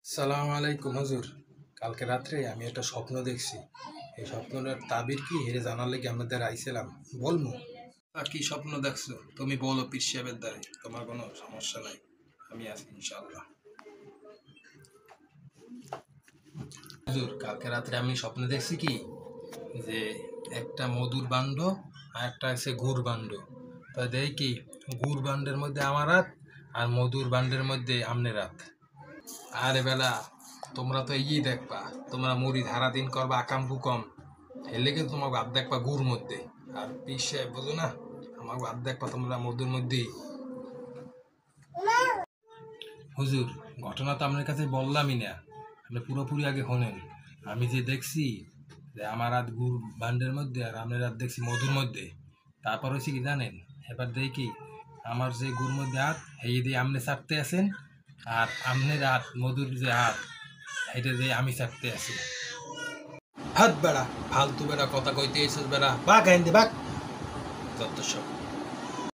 সালাম আলাইকুম হুজুর। কালকে রাত্রে আমি একটা স্বপ্ন দেখছি। এই স্বপ্নটার তাবির কি হেরে জানার লেগে আপনাদের আইছিলাম। বলমু আর কি স্বপ্ন দেখছো তুমি বলো, পীর সাহেবের দ্বারে তোমার কোনো সমস্যা নাই, আমি আছি ইনশাআল্লাহ। হুজুর, কালকে রাত্রে আমি স্বপ্ন দেখছি কি যে একটা মধুর বান্ড আর একটা আছে গুড় বান্ড। তা দেখি কি গুড় বান্ডের মধ্যে আমার হাত আর মধুর বান্ডের মধ্যে আমনের হাত। আরে বেলা, তোমরা তো এই দেখবা, তোমরা মুড়ি ধারা দিন করবা আকাম কুকম, এর লেগে তোমার ভাত দেখবা গুড় মধ্যে। আর পীর সাহেব বুঝো না, আমার ভাত দেখবা তোমরা মধুর মধ্যেই। হুজুর, ঘটনা তো আপনার কাছে বললামই না, আপনি পুরোপুরি আগে শোনেন। আমি যে দেখছি যে আমার হাত গুড় বান্ডের মধ্যে আর আপনার হাত দেখছি মধুর মধ্যে। তারপর হচ্ছে কি জানেন, এবার দেখি আমার যে গুড় মধ্যে হাত এই দিয়ে আপনি চাটতে আছেন, আর আপনার হাত মধুর যে হাত এটা দিয়ে আমি চাটতে আছি। হাত বেড়া, ফালতু বেড়া কথা কইতে এসেছ বেড়া, বাঘ আইন দে বাঘ, যত সব।